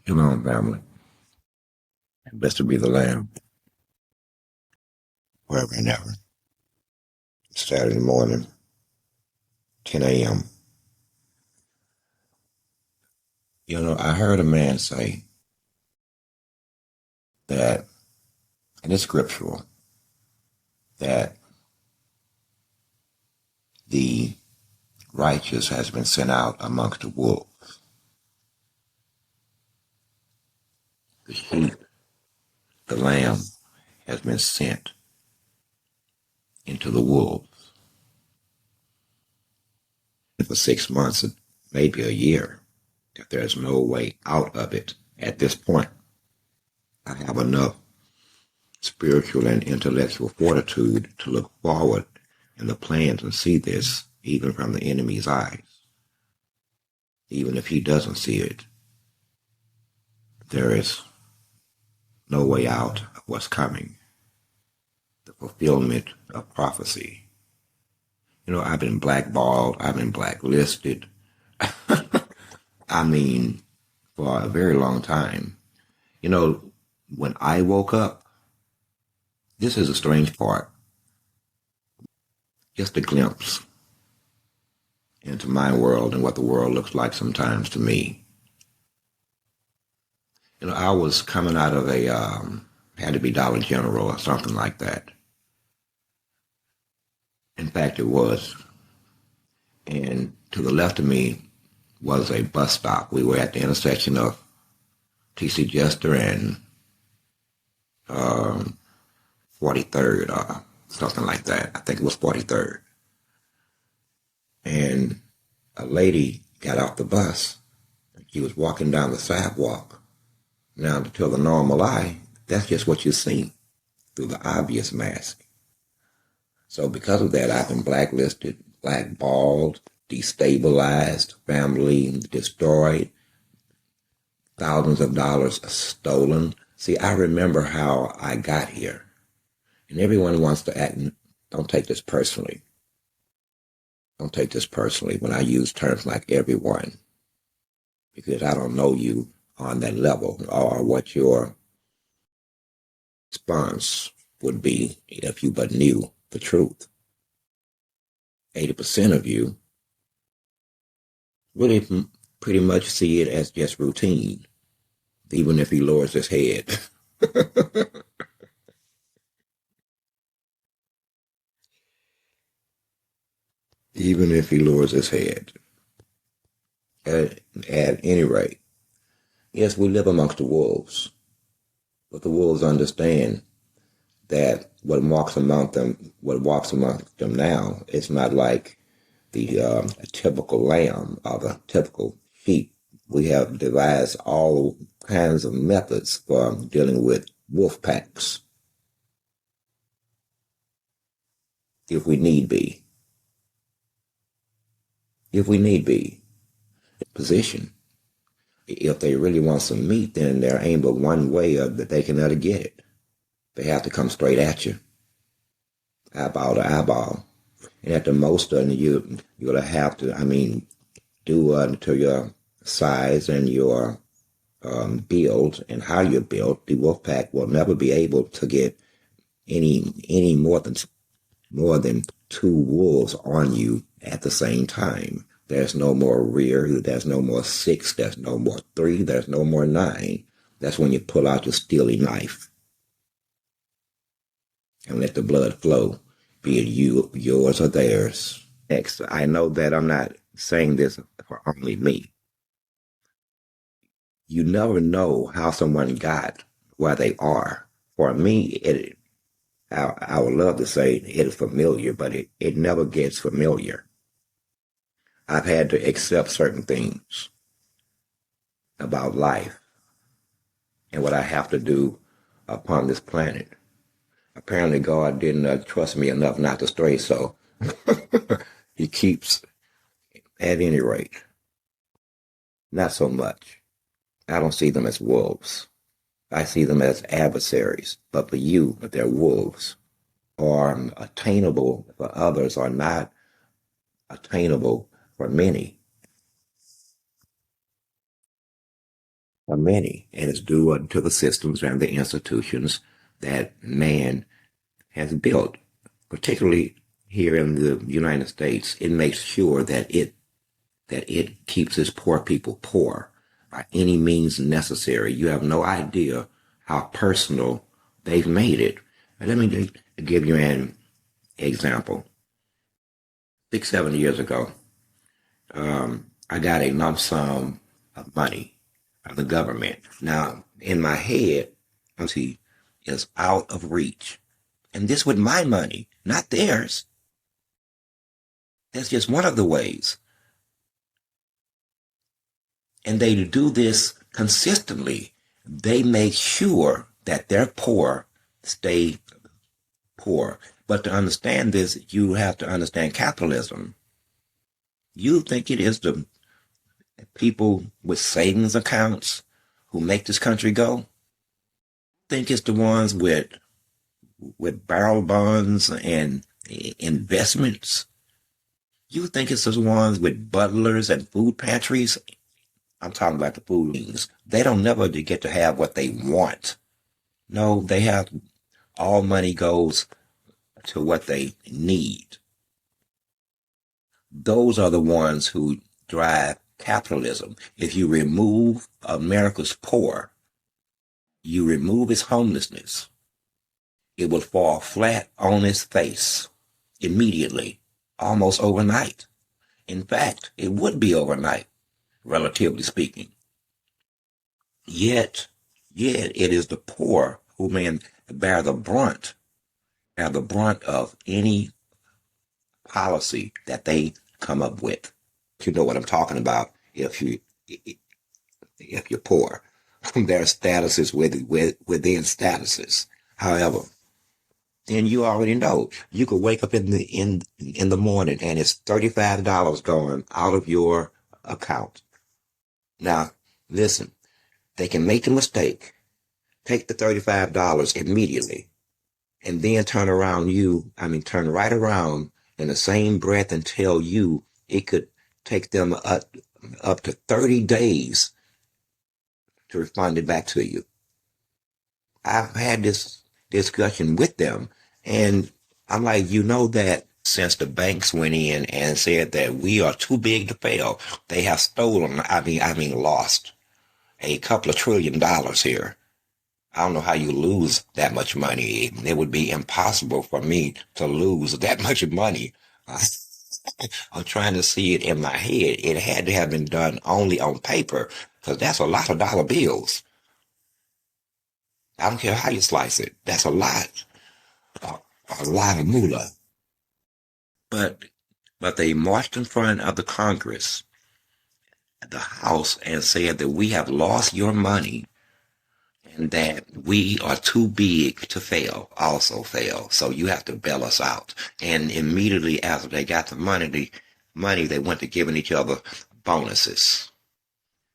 Come on, family. Blessed be the Lamb, wherever and ever. Saturday morning, 10 a.m. I heard a man say that, and it's scriptural, that the righteous has been sent out amongst the wolves. The sheep, the lamb, has been sent into the wolves. For 6 months, maybe a year, if there's no way out of it at this point, I have enough spiritual and intellectual fortitude to look forward in the plans and see this even from the enemy's eyes. Even if he doesn't see it, there is no way out of what's coming. The fulfillment of prophecy. I've been blackballed, I've been blacklisted. I mean, for a very long time. When I woke up, this is a strange part. Just a glimpse into my world and what the world looks like sometimes to me. I was coming out of had to be Dollar General or something like that. In fact, it was. And to the left of me was a bus stop. We were at the intersection of T.C. Jester and 43rd or something like that. I think it was 43rd. And a lady got off the bus. She was walking down the sidewalk. Now, to the normal eye, that's just what you see through the obvious mask. So because of that, I've been blacklisted, blackballed, destabilized, family destroyed, thousands of dollars stolen. See, I remember how I got here. And everyone wants to act, don't take this personally. Don't take this personally when I use terms like everyone, because I don't know you on that level or what your response would be if you but knew the truth. 80% of you really pretty much see it as just routine, even if he lowers his head. Even if he lowers his head. At any rate, yes, we live amongst the wolves, but the wolves understand that what walks amongst them now is not like the typical lamb or the typical sheep. We have devised all kinds of methods for dealing with wolf packs, if we need be. If we need be. Position. If they really want some meat, then there ain't but one way that they can ever get it. They have to come straight at you, eyeball to eyeball. And at the most, you're going to have to, do to your size and your build and how you're built. The wolf pack will never be able to get any more than two wolves on you at the same time. There's no more rear, there's no more 6, there's no more 3, there's no more 9. That's when you pull out your steely knife and let the blood flow, be it yours or theirs. Next, I know that I'm not saying this for only me. You never know how someone got where they are. For me, I would love to say it is familiar, but it never gets familiar. I've had to accept certain things about life and what I have to do upon this planet. Apparently, God didn't trust me enough not to stray, so he keeps, at any rate, not so much. I don't see them as wolves. I see them as adversaries, but for you, they're wolves, are attainable for others, are not attainable for many. of many, and it's due to the systems and the institutions that man has built, particularly here in the United States. It makes sure that it keeps its poor people poor by any means necessary. You have no idea how personal they've made it. Let me give you an example. 6, 7 years ago, I got a lump sum of money from the government. Now, in my head, see, is out of reach. And this with my money, not theirs. That's just one of the ways. And they do this consistently. They make sure that their poor stay poor. But to understand this, you have to understand capitalism. You think it is the people with savings accounts who make this country go? Think it's the ones with barrel bonds and investments? You think it's the ones with butlers and food pantries? I'm talking about the food things. They don't never get to have what they want. No, they have all money goes to what they need. Those are the ones who drive capitalism. If you remove America's poor, you remove its homelessness, it will fall flat on its face immediately, almost overnight. In fact, it would be overnight, relatively speaking. Yet it is the poor who may bear the brunt of any policy that they come up with. You know what I'm talking about. If you're poor, there are statuses within statuses. However, then you already know you could wake up in the morning and it's $35 going out of your account. Now, listen, they can make a mistake, take the $35 immediately, and then turn right around in the same breath and tell you it could take them up to 30 days to refund it back to you. I've had this discussion with them, and I'm like, that since the banks went in and said that we are too big to fail, they have stolen, lost a couple of $1 trillion here. I don't know how you lose that much money. It would be impossible for me to lose that much money. I'm trying to see it in my head. It had to have been done only on paper, because that's a lot of dollar bills. I don't care how you slice it. That's a lot of moolah. But they marched in front of the Congress, the House, and said that we have lost your money and that we are too big to fail, also fail. So you have to bail us out. And immediately after they got the money, they went to giving each other bonuses.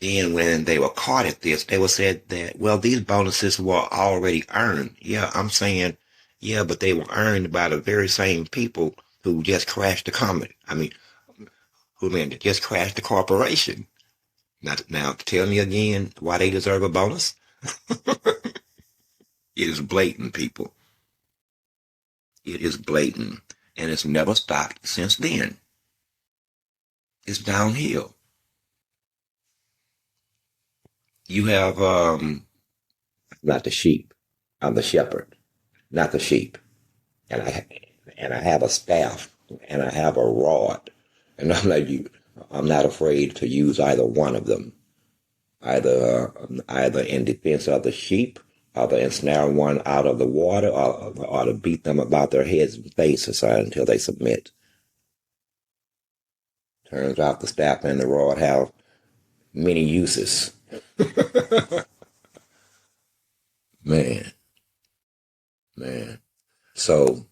Then when they were caught at this, they were said that, well, these bonuses were already earned. Yeah, I'm saying, yeah, but they were earned by the very same people who just crashed the company. Just crashed the corporation. Now, tell me again why they deserve a bonus? It is blatant, people. It is blatant. And it's never stopped since then. It's downhill. You have, not the sheep. I'm the shepherd, not the sheep. And I have a staff and I have a rod. And I'm like you, I'm not afraid to use either one of them. Either in defense of the sheep, or to ensnare one out of the water, or to beat them about their heads and faces until they submit. Turns out the staff and the rod have many uses. Man. So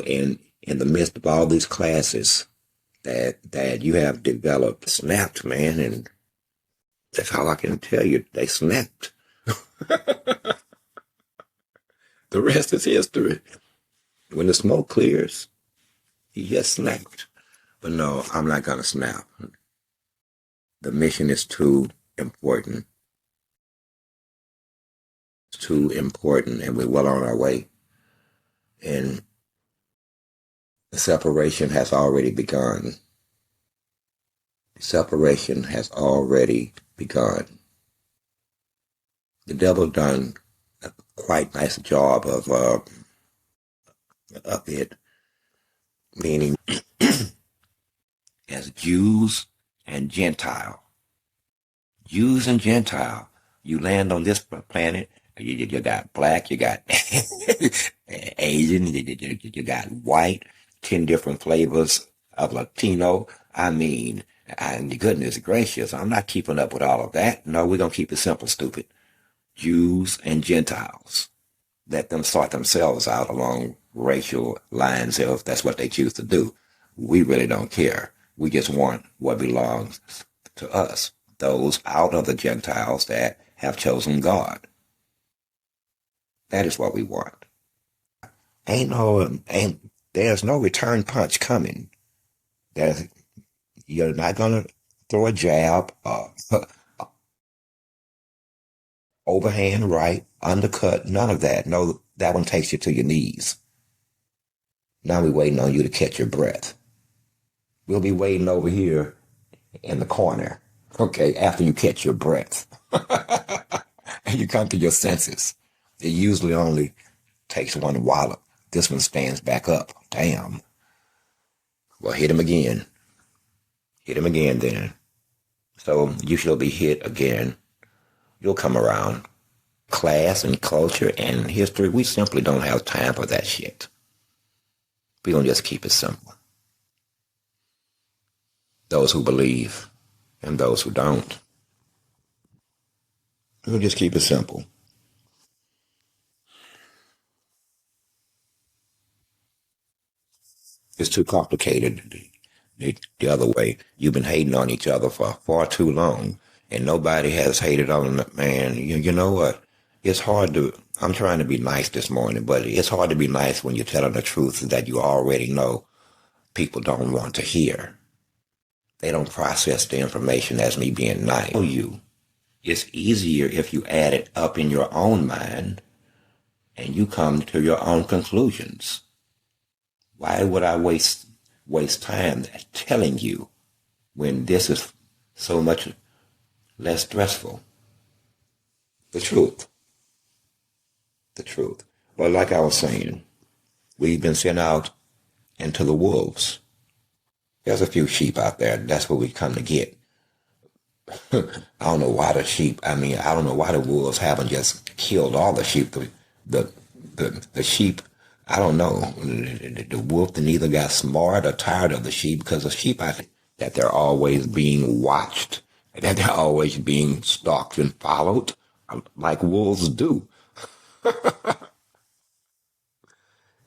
in the midst of all these classes that you have developed, snapped, man, and that's all I can tell you. They snapped. The rest is history. When the smoke clears, he just snapped. But no, I'm not gonna snap. The mission is to important. It's too important, and we're well on our way. And the separation has already begun. Separation has already begun. The devil done a quite nice job of it, meaning as Jews and Gentile. Jews and Gentile. You land on this planet, you got black, you got Asian, you got white, 10 different flavors of Latino. I mean, and goodness gracious, I'm not keeping up with all of that. No, we're going to keep it simple, stupid. Jews and Gentiles. Let them sort themselves out along racial lines if that's what they choose to do. We really don't care. We just want what belongs to us, those out of the Gentiles that have chosen God. That is what we want. There's no return punch coming. You're not gonna throw a jab, overhand right, undercut, none of that. No, that one takes you to your knees. Now we're waiting on you to catch your breath. We'll be waiting over here in the corner, okay, after you catch your breath. And you come to your senses. It usually only takes one wallop. This one stands back up. Damn. Well, hit him again. Hit him again then. So you shall be hit again. You'll come around. Class and culture and history, we simply don't have time for that shit. We're going to just keep it simple. Those who believe and those who don't. We'll just keep it simple. It's too complicated the other way. You've been hating on each other for far too long, and nobody has hated on the man. You know what? It's hard to, I'm trying to be nice this morning, but it's hard to be nice when you're telling the truth that you already know people don't want to hear. They don't process the information as me being nice. It's easier if you add it up in your own mind and you come to your own conclusions. Why would I waste time telling you when this is so much less stressful? The truth. The truth. But like I was saying, we've been sent out into the wolves. There's a few sheep out there. That's what we come to get. I don't know why I don't know why the wolves haven't just killed all the sheep. The sheep, I don't know. The wolf neither got smart or tired of the sheep, because the sheep, I think that they're always being watched, that they're always being stalked and followed, like wolves do.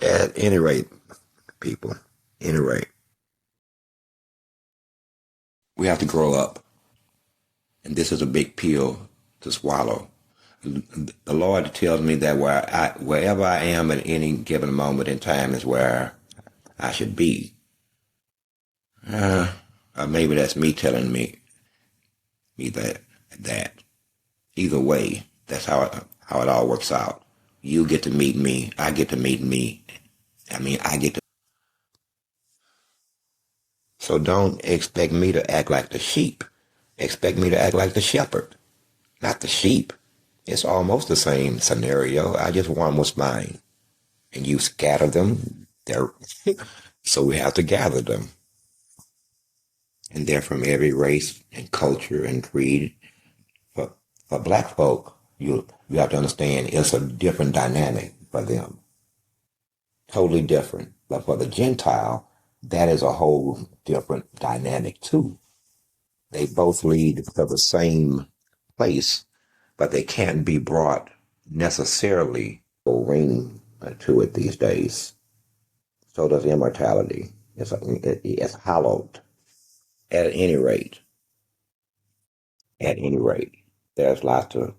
At any rate, people, any rate, we have to grow up. And this is a big pill to swallow. The Lord tells me that wherever I am at any given moment in time is where I should be. Or maybe that's me telling me that. Either way, that's how it all works out. You get to meet me. I get to meet me. I get to. So don't expect me to act like the sheep. Expect me to act like the shepherd, not the sheep. It's almost the same scenario. I just want what's mine. And you scatter them. They're so we have to gather them. And they're from every race and culture and creed. For, for black folk, you have to understand it's a different dynamic for them. Totally different. But for the Gentile, that is a whole different dynamic too. They both lead to the same place, but they can't be brought necessarily a ring to it these days. So does immortality. It's hallowed. At any rate, at any rate, there's lots of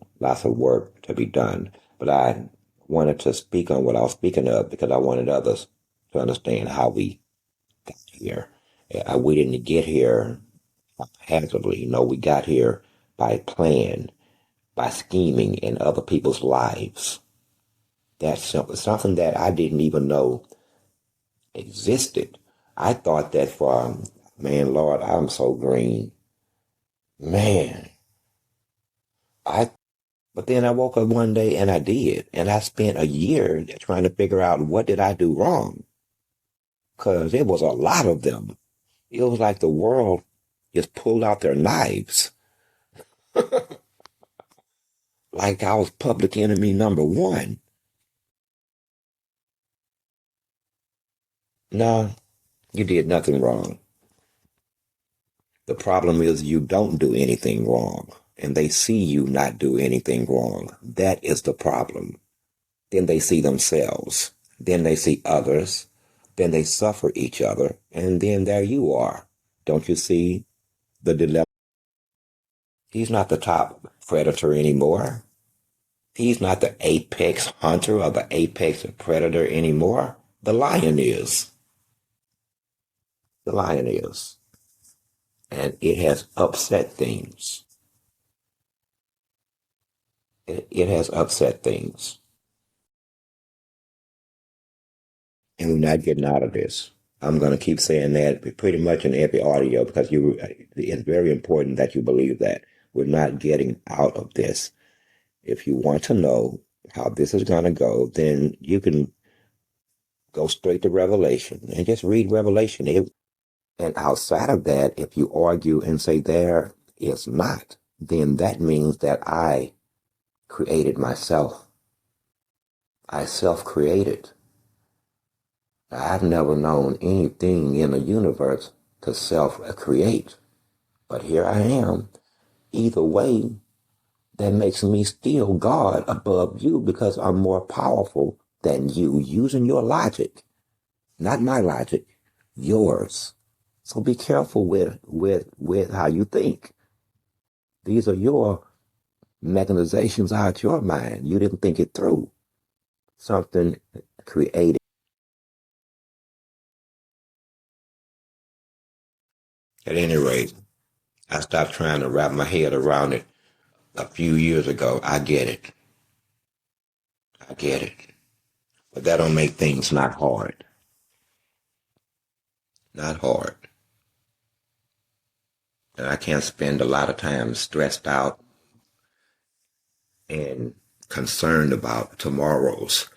work to be done. But I wanted to speak on what I was speaking of because I wanted others to understand how we got here. We didn't get here haphazardly. No, we got here by plan, by scheming in other people's lives. That's something that I didn't even know existed. I thought that man, Lord, I'm so green. Man, I, but then I woke up one day and I did. And I spent a year trying to figure out what did I do wrong? Because it was a lot of them. It was like the world just pulled out their knives. Like I was public enemy number one. No, you did nothing wrong. The problem is you don't do anything wrong, and they see you not do anything wrong. That is the problem. Then they see themselves. Then they see others. Then they suffer each other. And then there you are. Don't you see the dilemma? He's not the top predator anymore. He's not the apex hunter or the apex predator anymore. The lion is. The lion is. And it has upset things. It has upset things. And we're not getting out of this. I'm going to keep saying that pretty much in every audio because it's very important that you believe that. We're not getting out of this. If you want to know how this is going to go, then you can go straight to Revelation and just read Revelation. And outside of that, if you argue and say there is not, then that means that I created myself. I self-created. I've never known anything in the universe to self-create. But here I am. Either way, that makes me still God above you because I'm more powerful than you using your logic. Not my logic, yours. So be careful with how you think. These are your mechanizations out your mind. You didn't think it through. Something created. At any rate, I stopped trying to wrap my head around it a few years ago. I get it. I get it. But that don't make things not hard. Not hard. And I can't spend a lot of time stressed out and concerned about tomorrows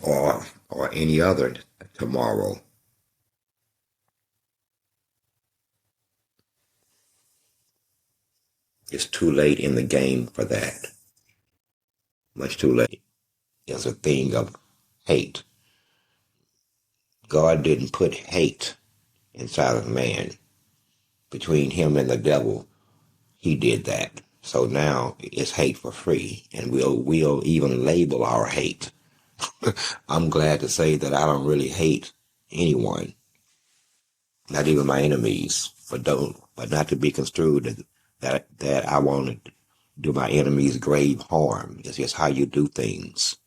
or any other tomorrow. It's too late in the game for that. Much too late. It's a thing of hate. God didn't put hate inside of man. Between him and the devil, he did that. So now it's hate for free, and we'll even label our hate. I'm glad to say that I don't really hate anyone, not even my enemies, but not to be construed that I want to do my enemies grave harm. It's just how you do things.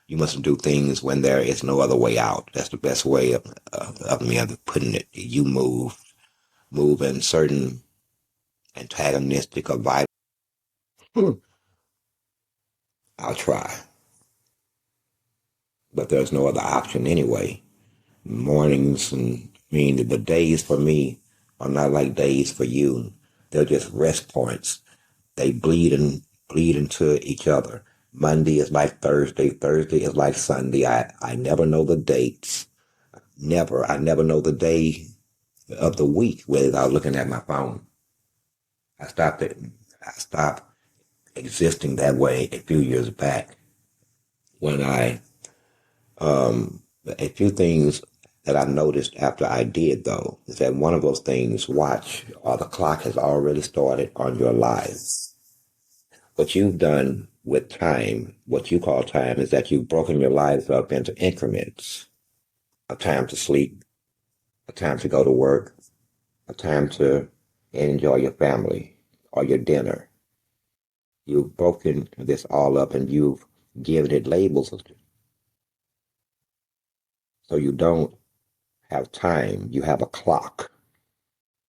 You mustn't do things when there is no other way out. That's the best way of me putting it. You move in certain antagonistic or violent. I'll try, but there's no other option anyway. Mornings and the days for me are not like days for you. They're just rest points. They bleed into each other. Monday is like Thursday. Thursday is like Sunday. I never know the dates. Never. I never know the day of the week without looking at my phone. I stopped it. I stopped existing that way a few years back when a few things that I noticed after I did, though, is that one of those things, watch, or the clock has already started on your lives. What you've done with time, what you call time, is that you've broken your lives up into increments. A time to sleep, a time to go to work, a time to enjoy your family or your dinner. You've broken this all up and you've given it labels. So you don't have time, you have a clock.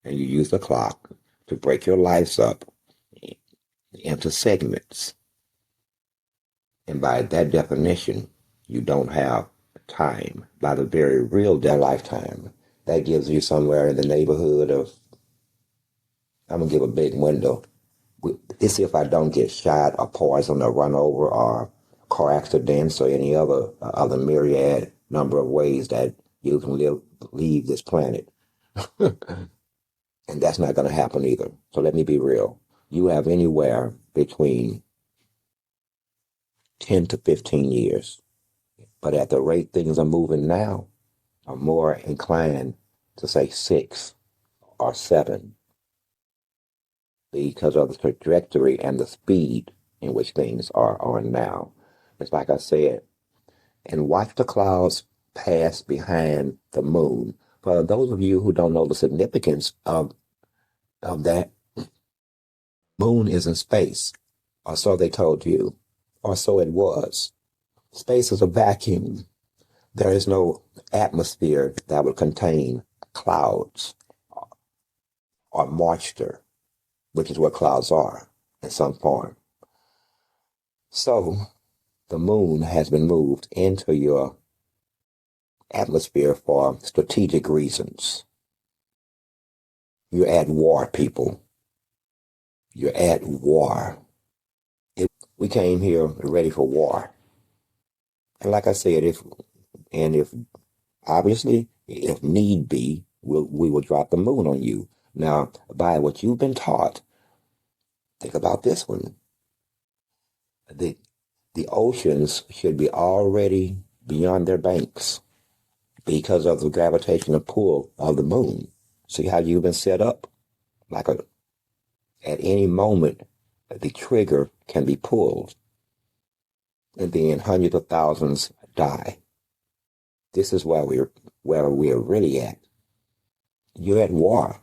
And you use the clock to break your lives up into segments. And by that definition, you don't have time. By the very real their lifetime. That gives you somewhere in the neighborhood of, I'm going to give a big window. It's if I don't get shot or poisoned or run over or car accidents or any other myriad number of ways that you can leave this planet. And that's not going to happen either. So let me be real. You have anywhere between 10 to 15 years. But at the rate things are moving now, I'm more inclined to say 6 or 7 because of the trajectory and the speed in which things are on now. It's like I said, and watch the clouds pass behind the moon. For those of you who don't know the significance of that, moon is in space, or so they told you, or so it was. Space is a vacuum. There is no atmosphere that would contain clouds or moisture, which is what clouds are in some form. So the moon has been moved into your atmosphere for strategic reasons. You're at war, people. You're at war. We came here ready for war. And like I said, if obviously, if need be, we will drop the moon on you. Now, by what you've been taught, think about this one. The oceans should be already beyond their banks because of the gravitational pull of the moon. See how you've been set up? At any moment, the trigger can be pulled, and then hundreds of thousands die. This is where we're really at. You're at war.